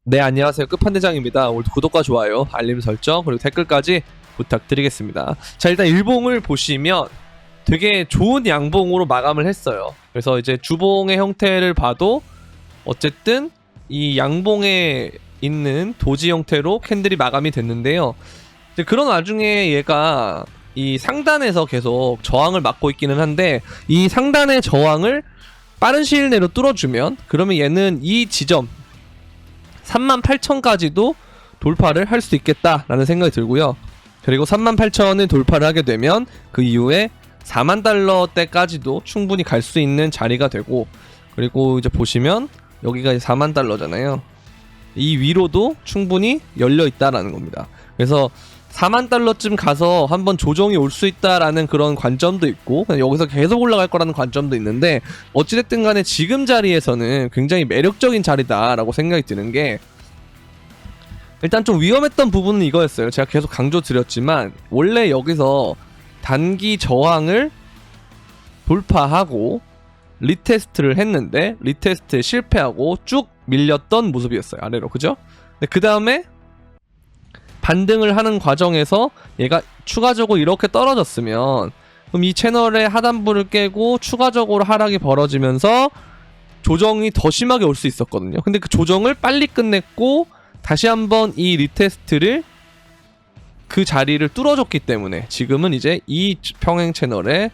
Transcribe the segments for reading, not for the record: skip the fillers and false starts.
네, 안녕하세요. 끝판대장입니다. 오늘도 구독과 좋아요, 알림 설정, 그리고 댓글까지 부탁드리겠습니다. 자, 일단 일봉을 보시면 되게 좋은 양봉으로 마감을 했어요. 그래서 이제 주봉의 형태를 봐도 어쨌든 이 양봉에 있는 도지 형태로 캔들이 마감이 됐는데요. 이제 그런 와중에 얘가 이 상단에서 계속 저항을 막고 있기는 한데, 이 상단의 저항을 빠른 시일 내로 뚫어주면 그러면 얘는 이 지점 38,000까지도 돌파를 할 수 있겠다라는 생각이 들고요. 그리고 38,000을 돌파를 하게 되면 그 이후에 40,000달러대까지도 충분히 갈 수 있는 자리가 되고, 그리고 이제 보시면 여기가 40,000달러잖아요. 이 위로도 충분히 열려 있다라는 겁니다. 그래서 40,000달러쯤 가서 한번 조정이 올 수 있다라는 그런 관점도 있고, 그냥 여기서 계속 올라갈 거라는 관점도 있는데, 어찌됐든 간에 지금 자리에서는 굉장히 매력적인 자리다라고 생각이 드는 게, 일단 좀 위험했던 부분은 이거였어요. 제가 계속 강조드렸지만 원래 여기서 단기 저항을 돌파하고 리테스트를 했는데 리테스트에 실패하고 쭉 밀렸던 모습이었어요, 아래로. 그죠? 그 다음에 반등을 하는 과정에서 얘가 추가적으로 이렇게 떨어졌으면, 그럼 이 채널의 하단부를 깨고 추가적으로 하락이 벌어지면서 조정이 더 심하게 올 수 있었거든요. 근데 그 조정을 빨리 끝냈고 다시 한번 이 리테스트를, 그 자리를 뚫어줬기 때문에 지금은 이제 이 평행 채널의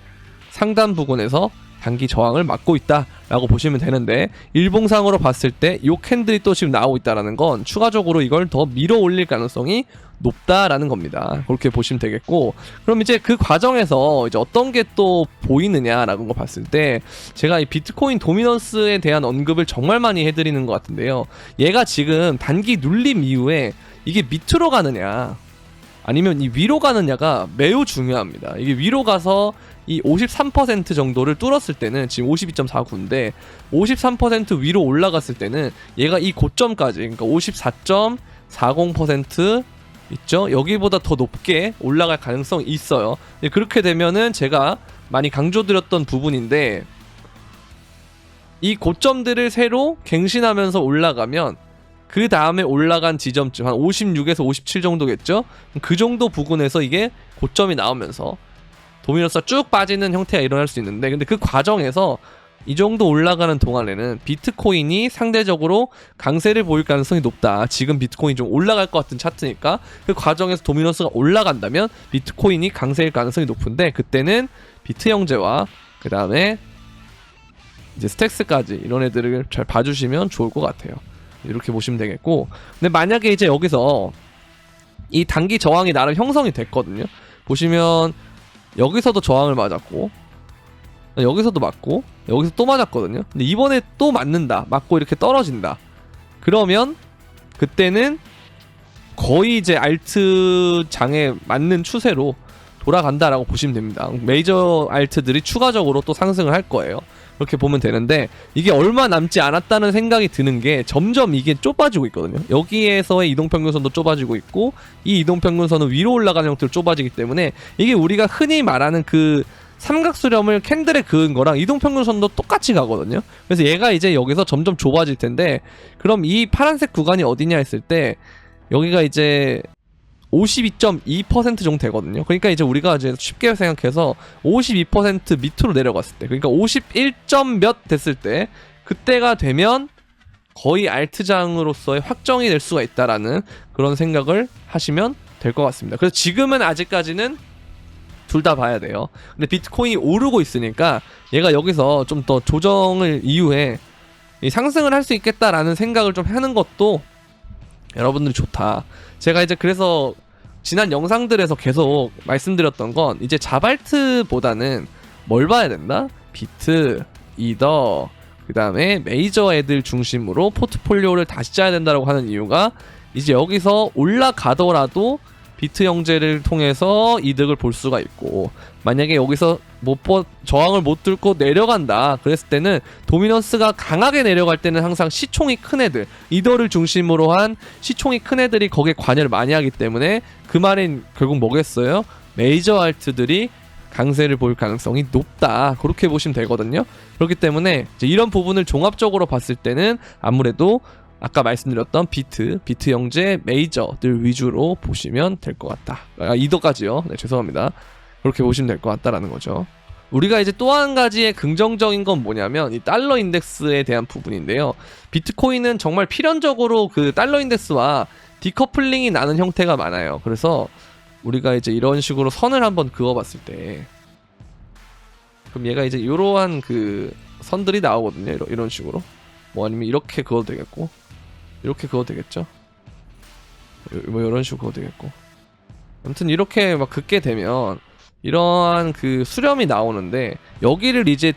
상단 부근에서 단기 저항을 막고 있다라고 보시면 되는데, 일봉상으로 봤을 때 이 캔들이 또 지금 나오고 있다라는 건 추가적으로 이걸 더 밀어 올릴 가능성이 높다라는 겁니다. 그렇게 보시면 되겠고, 그럼 이제 그 과정에서 이제 어떤 게 또 보이느냐라는 거 봤을 때, 제가 이 비트코인 도미넌스에 대한 언급을 정말 많이 해드리는 것 같은데요. 얘가 지금 단기 눌림 이후에 이게 밑으로 가느냐 아니면 이 위로 가느냐가 매우 중요합니다. 이게 위로 가서 이 53% 정도를 뚫었을 때는 지금 52.49인데 53% 위로 올라갔을 때는 얘가 이 고점까지, 그러니까 54.40% 있죠? 여기보다 더 높게 올라갈 가능성이 있어요. 그렇게 되면은 제가 많이 강조드렸던 부분인데, 이 고점들을 새로 갱신하면서 올라가면 그 다음에 올라간 지점쯤 한 56에서 57 정도겠죠? 그 정도 부근에서 이게 고점이 나오면서 도미노스가 쭉 빠지는 형태가 일어날 수 있는데, 근데 그 과정에서 이 정도 올라가는 동안에는 비트코인이 상대적으로 강세를 보일 가능성이 높다. 지금 비트코인이 좀 올라갈 것 같은 차트니까 그 과정에서 도미노스가 올라간다면 비트코인이 강세일 가능성이 높은데, 그때는 비트 형제와 그 다음에 이제 스택스까지 이런 애들을 잘 봐주시면 좋을 것 같아요. 이렇게 보시면 되겠고, 근데 만약에 이제 여기서 이 단기 저항이 나름 형성이 됐거든요. 보시면 여기서도 저항을 맞았고 여기서도 맞고 여기서 또 맞았거든요. 근데 이번에 또 맞는다, 맞고 이렇게 떨어진다, 그러면 그때는 거의 이제 알트 장에 맞는 추세로 돌아간다라고 보시면 됩니다. 메이저 알트들이 추가적으로 또 상승을 할 거예요. 그렇게 보면 되는데, 이게 얼마 남지 않았다는 생각이 드는 게 점점 이게 좁아지고 있거든요. 여기에서의 이동평균선도 좁아지고 있고 이 이동평균선은 위로 올라가는 형태로 좁아지기 때문에, 이게 우리가 흔히 말하는 그 삼각수렴을 캔들에 그은 거랑 이동평균선도 똑같이 가거든요. 그래서 얘가 이제 여기서 점점 좁아질 텐데, 그럼 이 파란색 구간이 어디냐 했을 때 여기가 이제 52.2% 정도 되거든요. 그러니까 이제 우리가 이제 쉽게 생각해서 52% 밑으로 내려갔을 때, 그러니까 51점 몇 됐을 때, 그때가 되면 거의 알트장으로서의 확정이 될 수가 있다라는 그런 생각을 하시면 될 것 같습니다. 그래서 지금은 아직까지는 둘 다 봐야 돼요. 근데 비트코인이 오르고 있으니까 얘가 여기서 좀 더 조정을 이후에 상승을 할 수 있겠다라는 생각을 좀 하는 것도 여러분들이 좋다. 제가 이제 그래서 지난 영상들에서 계속 말씀드렸던 건, 이제 자발트보다는 뭘 봐야 된다? 비트, 이더, 그 다음에 메이저 애들 중심으로 포트폴리오를 다시 짜야 된다고 하는 이유가, 이제 여기서 올라가더라도 비트 형제를 통해서 이득을 볼 수가 있고, 만약에 여기서 저항을 못 뚫고 내려간다 그랬을 때는, 도미넌스가 강하게 내려갈 때는 항상 시총이 큰 애들, 이더를 중심으로 한 시총이 큰 애들이 거기에 관여를 많이 하기 때문에, 그 말은 결국 뭐겠어요? 메이저 알트들이 강세를 볼 가능성이 높다, 그렇게 보시면 되거든요. 그렇기 때문에 이제 이런 부분을 종합적으로 봤을 때는 아무래도 아까 말씀드렸던 비트 형제 메이저들 위주로 보시면 될 것 같다. 이더까지요. 네, 죄송합니다. 그렇게 보시면 될 것 같다라는 거죠. 우리가 이제 또 한 가지의 긍정적인 건 뭐냐면 이 달러 인덱스에 대한 부분인데요. 비트코인은 정말 필연적으로 그 달러 인덱스와 디커플링이 나는 형태가 많아요. 그래서 우리가 이제 이런 식으로 선을 한번 그어봤을 때, 그럼 얘가 이제 이러한 그 선들이 나오거든요. 이런 식으로. 뭐 아니면 이렇게 그어도 되겠고, 이렇게 그어도 되겠죠. 뭐 이런 식으로 그어도 되겠고. 아무튼 이렇게 막 긋게 되면 이러한 그 수렴이 나오는데, 여기를 이제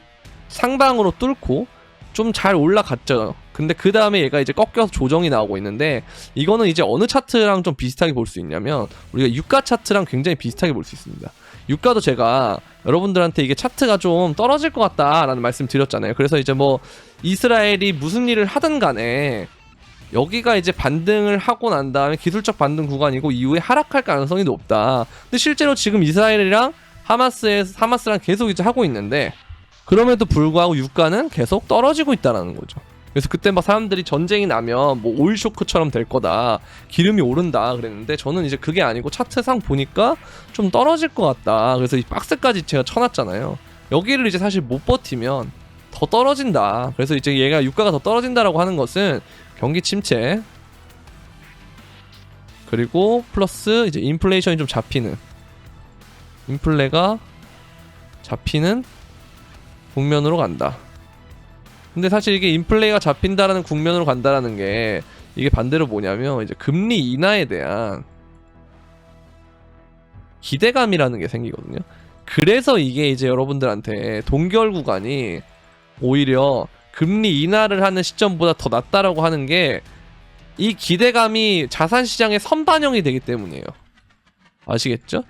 상방으로 뚫고 좀 잘 올라갔죠. 근데 그 다음에 얘가 이제 꺾여서 조정이 나오고 있는데, 이거는 이제 어느 차트랑 좀 비슷하게 볼 수 있냐면 우리가 유가 차트랑 굉장히 비슷하게 볼 수 있습니다. 유가도 제가 여러분들한테 이게 차트가 좀 떨어질 것 같다라는 말씀 드렸잖아요. 그래서 이제 뭐 이스라엘이 무슨 일을 하든 간에 여기가 이제 반등을 하고 난 다음에 기술적 반등 구간이고 이후에 하락할 가능성이 높다. 근데 실제로 지금 이스라엘이랑 하마스랑 계속 이제 하고 있는데, 그럼에도 불구하고 유가는 계속 떨어지고 있다라는 거죠. 그래서 그때 막 사람들이 전쟁이 나면 뭐 오일 쇼크처럼 될 거다, 기름이 오른다 그랬는데, 저는 이제 그게 아니고 차트상 보니까 좀 떨어질 것 같다. 그래서 이 박스까지 제가 쳐놨잖아요. 여기를 이제 사실 못 버티면 더 떨어진다. 그래서 이제 얘가 유가가 더 떨어진다라고 하는 것은 경기 침체, 그리고 플러스 이제 인플레이션이 좀 잡히는, 인플레가 잡히는 국면으로 간다. 근데 사실 이게 인플레이가 잡힌다라는 국면으로 간다라는 게, 이게 반대로 뭐냐면 이제 금리 인하에 대한 기대감이라는 게 생기거든요. 그래서 이게 이제 여러분들한테 동결 구간이 오히려 금리 인하를 하는 시점보다 더 낫다라고 하는 게, 이 기대감이 자산 시장에 선반영이 되기 때문이에요. 아시겠죠?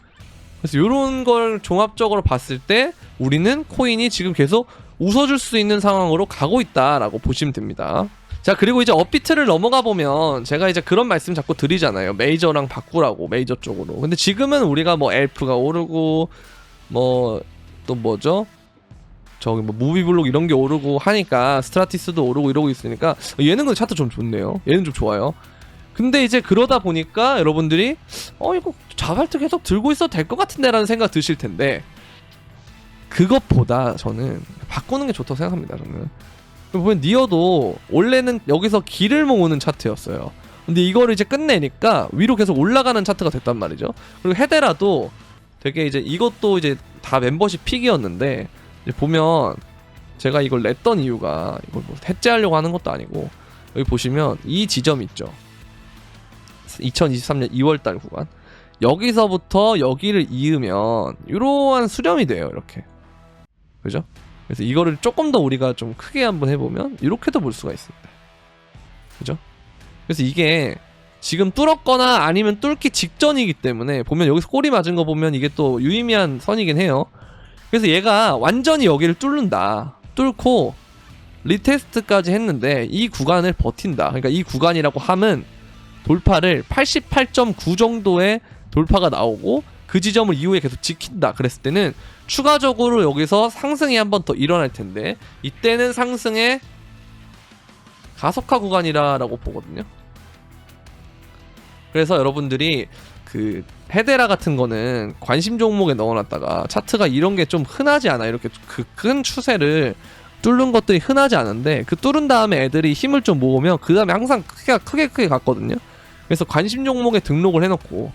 그래서 이런 걸 종합적으로 봤을 때 우리는 코인이 지금 계속 웃어줄 수 있는 상황으로 가고 있다라고 보시면 됩니다. 자, 그리고 이제 업비트를 넘어가 보면 제가 이제 그런 말씀 자꾸 드리잖아요. 메이저랑 바꾸라고, 메이저 쪽으로. 근데 지금은 우리가 뭐 엘프가 오르고 뭐 또 뭐죠? 저기 뭐 무비블록 이런 게 오르고 하니까 스트라티스도 오르고 이러고 있으니까 얘는 근데 차트 좀 좋네요. 얘는 좀 좋아요. 근데 이제 그러다 보니까 여러분들이 이거 자발트 계속 들고 있어도 될 것 같은데 라는 생각 드실 텐데, 그것보다 저는 바꾸는 게 좋다고 생각합니다. 저는 보면 니어도 원래는 여기서 길을 모으는 차트였어요. 근데 이거를 이제 끝내니까 위로 계속 올라가는 차트가 됐단 말이죠. 그리고 헤데라도 되게 이제 이것도 이제 다 멤버십 픽이었는데, 이제 보면 제가 이걸 냈던 이유가 이걸 뭐 해제하려고 하는 것도 아니고, 여기 보시면 이 지점 있죠. 2023년 2월달 구간, 여기서부터 여기를 이으면 이러한 수렴이 돼요. 이렇게, 그죠? 그래서 이거를 조금 더 우리가 좀 크게 한번 해보면 이렇게도 볼 수가 있습니다. 그죠? 그래서 이게 지금 뚫었거나 아니면 뚫기 직전이기 때문에, 보면 여기서 꼬리 맞은 거 보면 이게 또 유의미한 선이긴 해요. 그래서 얘가 완전히 여기를 뚫고 리테스트까지 했는데 이 구간을 버틴다. 그러니까 이 구간이라고 함은 돌파를 88.9 정도의 돌파가 나오고 그 지점을 이후에 계속 지킨다 그랬을 때는 추가적으로 여기서 상승이 한 번 더 일어날 텐데, 이때는 상승의 가속화 구간이라고 보거든요. 그래서 여러분들이 그 헤데라 같은 거는 관심 종목에 넣어놨다가 차트가 이런 게 좀 흔하지 않아. 이렇게 그 큰 추세를 뚫는 것들이 흔하지 않은데, 그 뚫은 다음에 애들이 힘을 좀 모으면 그 다음에 항상 크게 갔거든요. 그래서 관심 종목에 등록을 해놓고,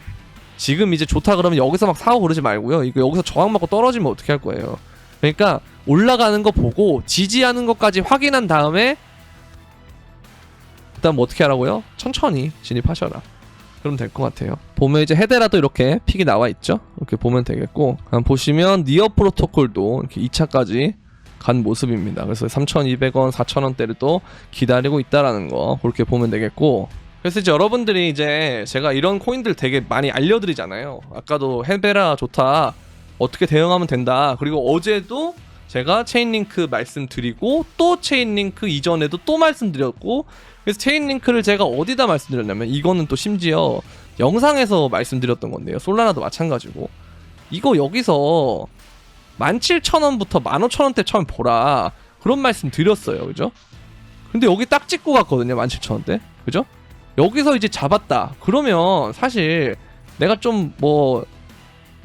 지금 이제 좋다 그러면 여기서 막 사고 그러지 말고요. 이거 여기서 저항 맞고 떨어지면 어떻게 할 거예요. 그러니까 올라가는 거 보고 지지하는 것까지 확인한 다음에 그다음 뭐 어떻게 하라고요? 천천히 진입하셔라. 그럼 될 것 같아요. 보면 이제 헤데라도 이렇게 픽이 나와 있죠. 이렇게 보면 되겠고, 보시면 니어 프로토콜도 이렇게 2차까지 간 모습입니다. 그래서 3,200원, 4,000원대를 또 기다리고 있다라는 거, 그렇게 보면 되겠고. 그래서 이제 여러분들이 이제 제가 이런 코인들 되게 많이 알려드리잖아요. 아까도 헤데라 좋다, 어떻게 대응하면 된다. 그리고 어제도 제가 체인링크 말씀드리고, 또 체인링크 이전에도 또 말씀드렸고, 그래서 체인링크를 제가 어디다 말씀드렸냐면, 이거는 또 심지어 영상에서 말씀드렸던 건데요. 솔라나도 마찬가지고, 이거 여기서 17,000원부터 15,000원대 처음 보라, 그런 말씀 드렸어요. 그죠? 근데 여기 딱 찍고 갔거든요. 17,000원대. 그죠? 여기서 이제 잡았다. 그러면 사실 내가 좀 뭐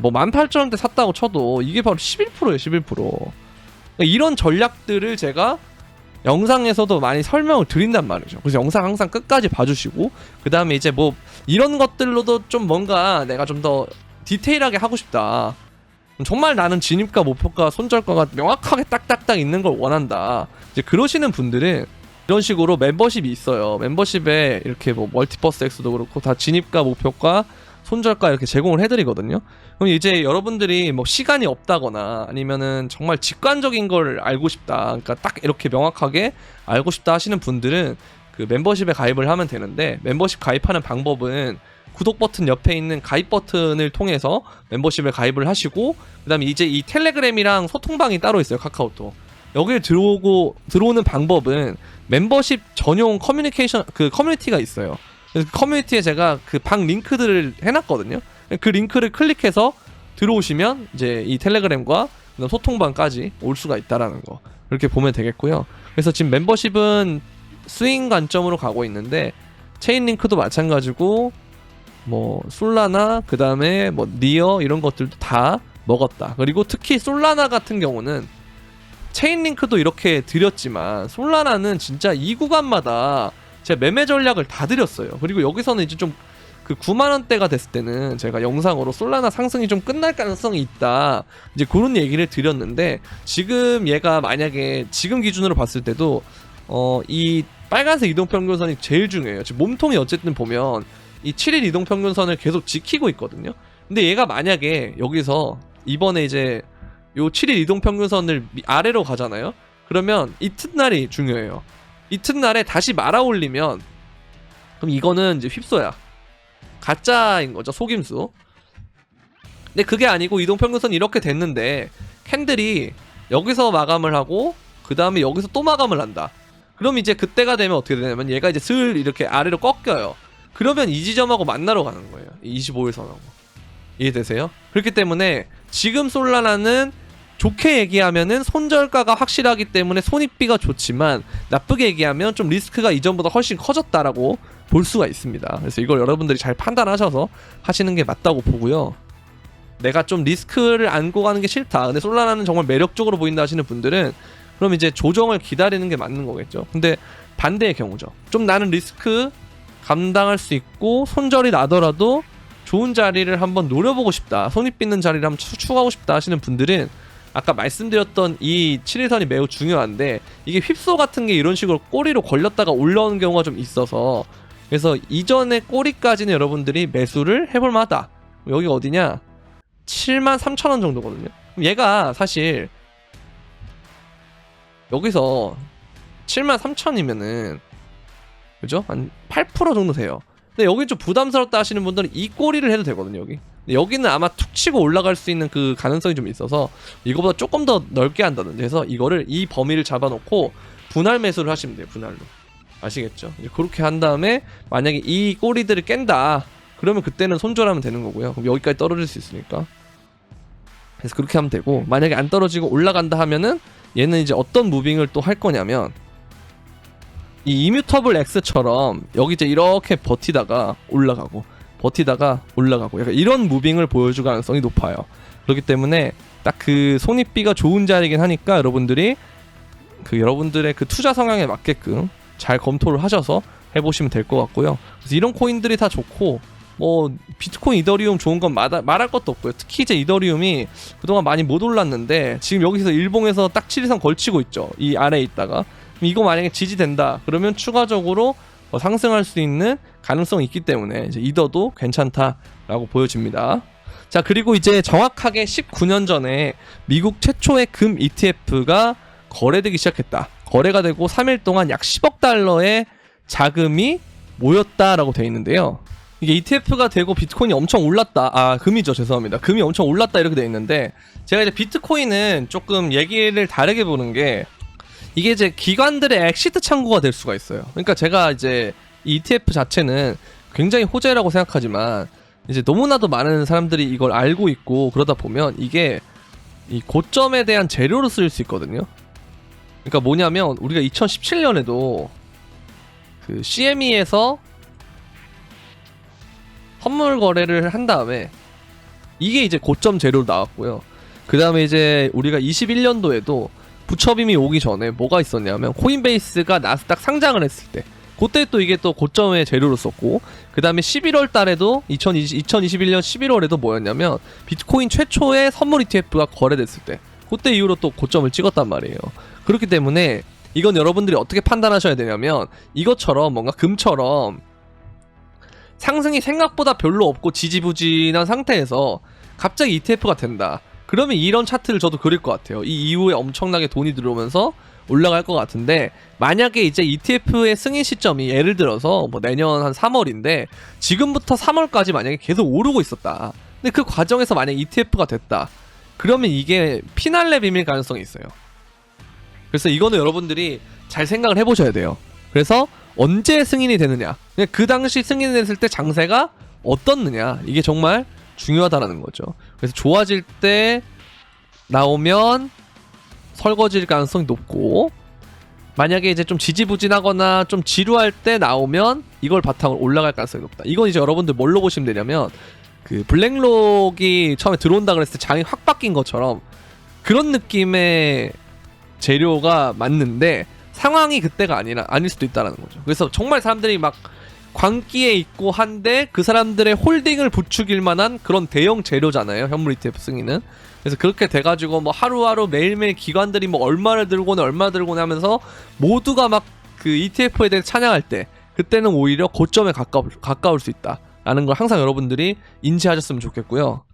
18,000원대 샀다고 쳐도 이게 바로 11%예요. 11%. 이런 전략들을 제가 영상에서도 많이 설명을 드린단 말이죠. 그래서 영상 항상 끝까지 봐주시고, 그 다음에 이제 뭐 이런 것들로도 좀 뭔가 내가 좀 더 디테일하게 하고 싶다, 정말 나는 진입가 목표가 손절가가 명확하게 딱딱딱 있는 걸 원한다, 이제 그러시는 분들은 이런 식으로 멤버십이 있어요. 멤버십에 이렇게 뭐 멀티버스 X도 그렇고 다 진입가 목표가 손절가 이렇게 제공을 해드리거든요. 그럼 이제 여러분들이 뭐 시간이 없다거나 아니면은 정말 직관적인 걸 알고 싶다, 그러니까 딱 이렇게 명확하게 알고 싶다 하시는 분들은 그 멤버십에 가입을 하면 되는데, 멤버십 가입하는 방법은 구독 버튼 옆에 있는 가입 버튼을 통해서 멤버십에 가입을 하시고, 그 다음에 이제 이 텔레그램이랑 소통방이 따로 있어요. 카카오톡. 여기에 들어오는 방법은 멤버십 전용 커뮤니케이션 그 커뮤니티가 있어요. 그래서 그 커뮤니티에 제가 그 방 링크들을 해놨거든요. 그 링크를 클릭해서 들어오시면 이제 이 텔레그램과 소통방까지 올 수가 있다라는 거, 이렇게 보면 되겠고요. 그래서 지금 멤버십은 스윙 관점으로 가고 있는데, 체인 링크도 마찬가지고 뭐 솔라나 그 다음에 뭐 니어 이런 것들도 다 먹었다. 그리고 특히 솔라나 같은 경우는 체인 링크도 이렇게 드렸지만 솔라나는 진짜 이 구간마다 제가 매매 전략을 다 드렸어요. 그리고 여기서는 이제 좀 그 9만원대가 됐을 때는 제가 영상으로 솔라나 상승이 좀 끝날 가능성이 있다, 이제 그런 얘기를 드렸는데, 지금 얘가 만약에 지금 기준으로 봤을 때도 이 빨간색 이동평균선이 제일 중요해요. 지금 몸통이 어쨌든 보면 이 7일 이동평균선을 계속 지키고 있거든요. 근데 얘가 만약에 여기서 이번에 이제 요 7일 이동평균선을 아래로 가잖아요. 그러면 이튿날이 중요해요. 이튿날에 다시 말아 올리면 그럼 이거는 이제 휩소야, 가짜인 거죠. 속임수. 근데 그게 아니고 이동평균선이 이렇게 됐는데 캔들이 여기서 마감을 하고 그 다음에 여기서 또 마감을 한다. 그럼 이제 그때가 되면 어떻게 되냐면 얘가 이제 슬 이렇게 아래로 꺾여요. 그러면 이 지점하고 만나러 가는 거예요. 25일 선하고. 이해되세요? 그렇기 때문에 지금 솔라나는 좋게 얘기하면은 손절가가 확실하기 때문에 손익비가 좋지만, 나쁘게 얘기하면 좀 리스크가 이전보다 훨씬 커졌다라고 볼 수가 있습니다. 그래서 이걸 여러분들이 잘 판단하셔서 하시는 게 맞다고 보고요. 내가 좀 리스크를 안고 가는 게 싫다, 근데 솔라나는 정말 매력적으로 보인다 하시는 분들은 그럼 이제 조정을 기다리는 게 맞는 거겠죠. 근데 반대의 경우죠. 좀 나는 리스크 감당할 수 있고 손절이 나더라도 좋은 자리를 한번 노려보고 싶다, 손익 빚는 자리를 한번 추구하고 싶다 하시는 분들은 아까 말씀드렸던 이 7일선이 매우 중요한데, 이게 휩소 같은 게 이런 식으로 꼬리로 걸렸다가 올라오는 경우가 좀 있어서, 그래서 이전의 꼬리까지는 여러분들이 매수를 해볼 만하다. 여기가 어디냐? 73,000원 정도거든요. 얘가 사실 여기서 73,000이면은 그죠? 한 8% 정도 돼요. 근데 여기 좀 부담스럽다 하시는 분들은 이 꼬리를 해도 되거든요. 근데 여기는 아마 툭 치고 올라갈 수 있는 그 가능성이 좀 있어서 이거보다 조금 더 넓게 한다든지 해서 이거를 이 범위를 잡아놓고 분할 매수를 하시면 돼요. 분할로. 아시겠죠? 이제 그렇게 한 다음에 만약에 이 꼬리들을 깬다, 그러면 그때는 손절하면 되는 거고요. 그럼 여기까지 떨어질 수 있으니까. 그래서 그렇게 하면 되고, 만약에 안 떨어지고 올라간다 하면은 얘는 이제 어떤 무빙을 또 할 거냐면, 이 이뮤터블 X처럼 여기 이제 이렇게 버티다가 올라가고 버티다가 올라가고 약간 이런 무빙을 보여줄 가능성이 높아요. 그렇기 때문에 딱 그 손익비가 좋은 자리긴 하니까 여러분들이 그 여러분들의 그 투자 성향에 맞게끔 잘 검토를 하셔서 해보시면 될 것 같고요. 그래서 이런 코인들이 다 좋고, 뭐 비트코인, 이더리움 좋은 건 말할 것도 없고요. 특히 이제 이더리움이 그동안 많이 못 올랐는데 지금 여기서 일봉에서 딱 7일선 걸치고 있죠. 이 아래에 있다가 이거 만약에 지지된다 그러면 추가적으로 상승할 수 있는 가능성이 있기 때문에 이제 이더도 괜찮다라고 보여집니다. 자, 그리고 이제 정확하게 19년 전에 미국 최초의 금 ETF가 거래되기 시작했다. 거래가 되고 3일 동안 약 10억 달러의 자금이 모였다라고 되어 있는데요. 이게 ETF가 되고 비트코인이 엄청 올랐다. 금이죠. 죄송합니다. 금이 엄청 올랐다 이렇게 되어 있는데, 제가 이제 비트코인은 조금 얘기를 다르게 보는 게, 이게 이제 기관들의 엑시트 창구가 될 수가 있어요. 그러니까 제가 이제 이 ETF 자체는 굉장히 호재라고 생각하지만, 이제 너무나도 많은 사람들이 이걸 알고 있고 그러다 보면 이게 이 고점에 대한 재료로 쓰일 수 있거든요. 그러니까 뭐냐면 우리가 2017년에도 그 CME에서 선물 거래를 한 다음에 이게 이제 고점 재료로 나왔고요. 그 다음에 이제 우리가 21년도에도 부처빔이 오기 전에 뭐가 있었냐면 코인베이스가 나스닥 상장을 했을 때 그때 또 이게 또 고점의 재료로 썼고, 그 다음에 11월 달에도 2021년 11월에도 뭐였냐면 비트코인 최초의 선물 ETF가 거래됐을 때 그때 이후로 또 고점을 찍었단 말이에요. 그렇기 때문에 이건 여러분들이 어떻게 판단하셔야 되냐면 이것처럼 뭔가 금처럼 상승이 생각보다 별로 없고 지지부진한 상태에서 갑자기 ETF가 된다. 그러면 이런 차트를 저도 그릴 것 같아요. 이 이후에 엄청나게 돈이 들어오면서 올라갈 것 같은데, 만약에 이제 ETF의 승인 시점이 예를 들어서 뭐 내년 한 3월인데 지금부터 3월까지 만약에 계속 오르고 있었다. 근데 그 과정에서 만약에 ETF가 됐다. 그러면 이게 피날레 빔일 가능성이 있어요. 그래서 이거는 여러분들이 잘 생각을 해보셔야 돼요. 그래서 언제 승인이 되느냐, 그 당시 승인이 됐을 때 장세가 어떻느냐, 이게 정말 중요하다라는 거죠. 그래서 좋아질 때 나오면 설거질 가능성이 높고, 만약에 이제 좀 지지부진하거나 좀 지루할 때 나오면 이걸 바탕으로 올라갈 가능성이 높다. 이건 이제 여러분들 뭘로 보시면 되냐면 그 블랙록이 처음에 들어온다 그랬을 때 장이 확 바뀐 것처럼 그런 느낌의 재료가 맞는데 상황이 그때가 아닐 수도 있다는 거죠. 그래서 정말 사람들이 막 광기에 있고 한데 그 사람들의 홀딩을 부추길 만한 그런 대형 재료잖아요, 현물 ETF 승인은. 그래서 그렇게 돼가지고 뭐 하루하루 매일매일 기관들이 뭐 얼마를 들고네 얼마 들고네 하면서 모두가 막 그 ETF에 대해 찬양할 때, 그때는 오히려 고점에 가까울 수 있다라는 걸 항상 여러분들이 인지하셨으면 좋겠고요.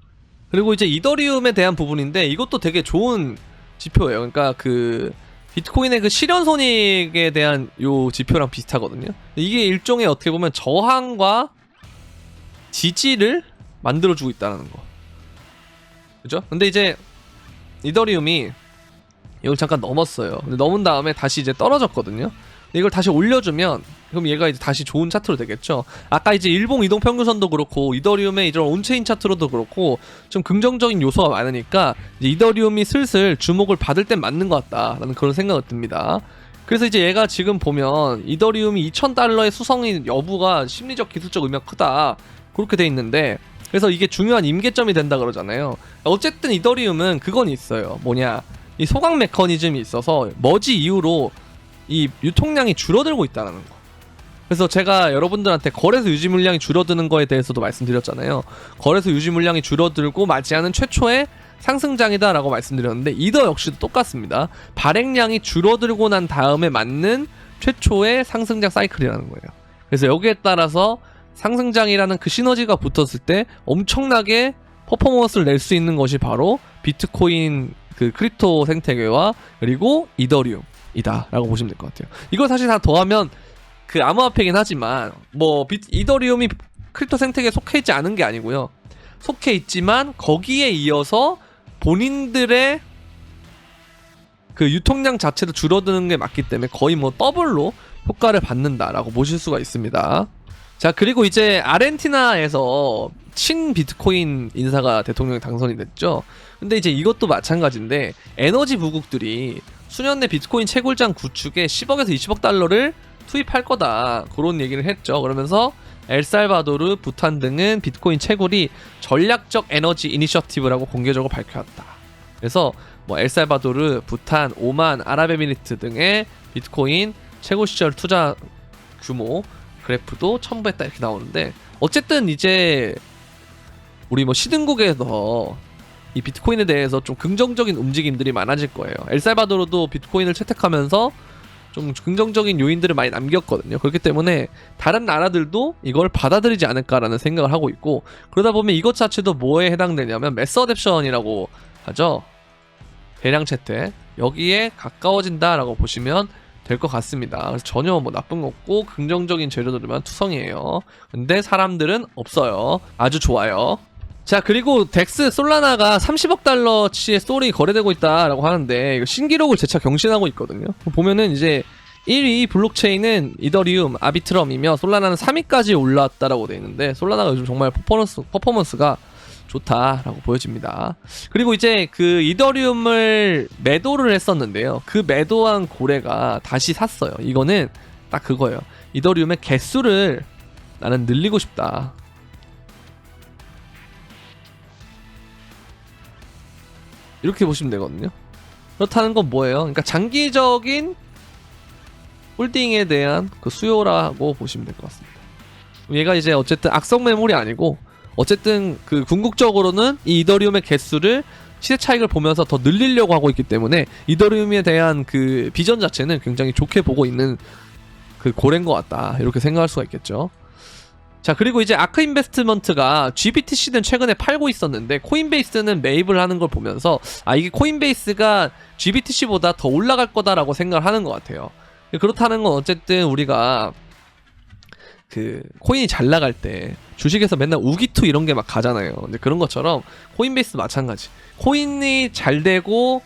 그리고 이제 이더리움에 대한 부분인데 이것도 되게 좋은 지표예요. 그러니까 그 비트코인의 그 실현 손익에 대한 요 지표랑 비슷하거든요. 이게 일종의 어떻게 보면 저항과 지지를 만들어주고 있다는 거. 그죠? 근데 이제 이더리움이 이걸 잠깐 넘었어요. 근데 넘은 다음에 다시 이제 떨어졌거든요. 이걸 다시 올려주면 그럼 얘가 이제 다시 좋은 차트로 되겠죠. 아까 이제 일봉 이동 평균선도 그렇고 이더리움의 이런 온체인 차트로도 그렇고 좀 긍정적인 요소가 많으니까 이제 이더리움이 슬슬 주목을 받을 땐 맞는 것 같다라는 그런 생각이 듭니다. 그래서 이제 얘가 지금 보면 이더리움이 2,000달러의 수성인 여부가 심리적 기술적 의미가 크다, 그렇게 돼 있는데, 그래서 이게 중요한 임계점이 된다 그러잖아요. 어쨌든 이더리움은 그건 있어요. 뭐냐, 이 소각 메커니즘이 있어서 머지 이후로 이 유통량이 줄어들고 있다는 거. 그래서 제가 여러분들한테 거래소 유지 물량이 줄어드는 거에 대해서도 말씀드렸잖아요. 거래소 유지 물량이 줄어들고 맞이하는 최초의 상승장이다 라고 말씀드렸는데, 이더 역시도 똑같습니다. 발행량이 줄어들고 난 다음에 맞는 최초의 상승장 사이클이라는 거예요. 그래서 여기에 따라서 상승장이라는 그 시너지가 붙었을 때 엄청나게 퍼포먼스를 낼 수 있는 것이 바로 비트코인 그 크립토 생태계와 그리고 이더리움이다 라고 보시면 될 것 같아요. 이걸 사실 다 더하면 그 암호화폐긴 하지만 뭐 이더리움이 크립토 생태계에 속해 있지 않은 게 아니고요. 속해 있지만 거기에 이어서 본인들의 그 유통량 자체도 줄어드는 게 맞기 때문에 거의 뭐 더블로 효과를 받는다라고 보실 수가 있습니다. 자, 그리고 이제 아르헨티나에서 친 비트코인 인사가 대통령에 당선이 됐죠. 근데 이제 이것도 마찬가지인데 에너지 부국들이 수년 내 비트코인 채굴장 구축에 10억에서 20억 달러를 투입할 거다, 그런 얘기를 했죠. 그러면서 엘살바도르, 부탄 등은 비트코인 채굴이 전략적 에너지 이니셔티브라고 공개적으로 밝혀왔다. 그래서 뭐 엘살바도르, 부탄, 오만, 아랍에미리트 등의 비트코인 채굴 시절 투자 규모 그래프도 첨부했다 이렇게 나오는데, 어쨌든 이제 우리 뭐 시등국에서 이 비트코인에 대해서 좀 긍정적인 움직임들이 많아질 거예요. 엘살바도르도 비트코인을 채택하면서 좀 긍정적인 요인들을 많이 남겼거든요. 그렇기 때문에 다른 나라들도 이걸 받아들이지 않을까라는 생각을 하고 있고, 그러다 보면 이것 자체도 뭐에 해당되냐면 매스 어댑션이라고 하죠. 대량 채택, 여기에 가까워진다라고 보시면 될 것 같습니다. 그래서 전혀 뭐 나쁜 거 없고 긍정적인 재료들만 투성이에요. 근데 사람들은 없어요. 아주 좋아요. 자, 그리고 덱스 솔라나가 30억 달러치의 솔이 거래되고 있다라고 하는데 이거 신기록을 재차 경신하고 있거든요. 보면은 이제 1위 블록체인은 이더리움, 아비트럼이며 솔라나는 3위까지 올라왔다라고 돼 있는데, 솔라나가 요즘 정말 퍼포먼스가 좋다라고 보여집니다. 그리고 이제 그 이더리움을 매도를 했었는데요. 그 매도한 고래가 다시 샀어요. 이거는 딱 그거예요. 이더리움의 개수를 나는 늘리고 싶다. 이렇게 보시면 되거든요. 그렇다는 건 뭐예요? 그러니까 장기적인 홀딩에 대한 그 수요라고 보시면 될 것 같습니다. 얘가 이제 어쨌든 악성 매물이 아니고 어쨌든 그 궁극적으로는 이 이더리움의 개수를 시세 차익을 보면서 더 늘리려고 하고 있기 때문에 이더리움에 대한 그 비전 자체는 굉장히 좋게 보고 있는 그 고래인 것 같다. 이렇게 생각할 수가 있겠죠. 자, 그리고 이제 아크 인베스트먼트가 GBTC는 최근에 팔고 있었는데 코인베이스는 매입을 하는 걸 보면서 이게 코인베이스가 GBTC보다 더 올라갈 거다라고 생각을 하는 것 같아요. 그렇다는 건 어쨌든 우리가 그 코인이 잘 나갈 때 주식에서 맨날 우기투 이런 게 막 가잖아요. 근데 그런 것처럼 코인베이스 마찬가지. 코인이 잘 되고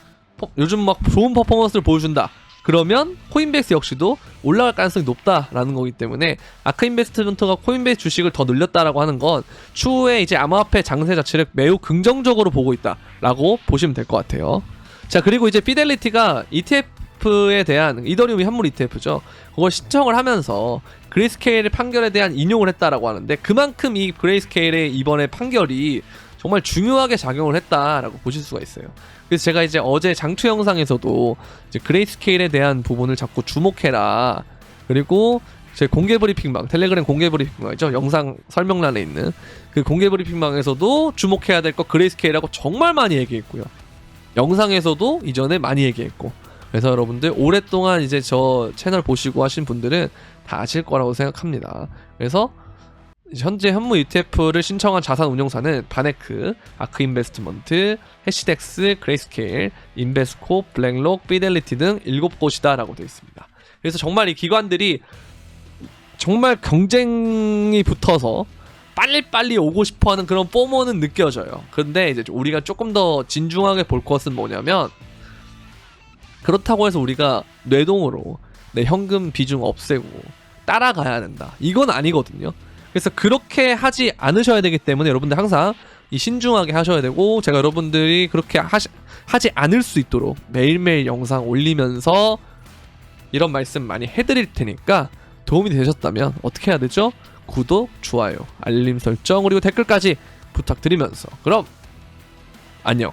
요즘 막 좋은 퍼포먼스를 보여준다. 그러면 코인베이스 역시도 올라갈 가능성이 높다라는 거기 때문에 아크 인베스트먼트가 코인베이스 주식을 더 늘렸다라고 하는 건 추후에 이제 암호화폐 장세 자체를 매우 긍정적으로 보고 있다라고 보시면 될 것 같아요. 자, 그리고 이제 피델리티가 ETF에 대한 이더리움 현물 ETF죠. 그걸 신청을 하면서 그레이스케일의 판결에 대한 인용을 했다라고 하는데 그만큼 이 그레이스케일의 이번에 판결이 정말 중요하게 작용을 했다라고 보실 수가 있어요. 그래서 제가 이제 어제 장투 영상에서도 이제 그레이스케일에 대한 부분을 자꾸 주목해라. 그리고 제 공개 브리핑방, 텔레그램 공개 브리핑방이죠. 영상 설명란에 있는 그 공개 브리핑방에서도 주목해야 될 거 그레이스케일하고 정말 많이 얘기했고요. 영상에서도 이전에 많이 얘기했고. 그래서 여러분들 오랫동안 이제 저 채널 보시고 하신 분들은 다 아실 거라고 생각합니다. 그래서 현재 현무 ETF를 신청한 자산 운용사는 바네크, 아크 인베스트먼트, 해시덱스, 그레이스케일, 인베스코, 블랙록, 피델리티 등 7곳이다 라고 되어 있습니다. 그래서 정말 이 기관들이 정말 경쟁이 붙어서 빨리빨리 오고 싶어하는 그런 포모는 느껴져요. 그런데 이제 우리가 조금 더 진중하게 볼 것은 뭐냐면 그렇다고 해서 우리가 뇌동으로 내 현금 비중 없애고 따라가야 된다. 이건 아니거든요. 그래서 그렇게 하지 않으셔야 되기 때문에 여러분들 항상 이 신중하게 하셔야 되고 제가 여러분들이 그렇게 하지 않을 수 있도록 매일매일 영상 올리면서 이런 말씀 많이 해드릴 테니까 도움이 되셨다면 어떻게 해야 되죠? 구독, 좋아요, 알림 설정 그리고 댓글까지 부탁드리면서 그럼 안녕.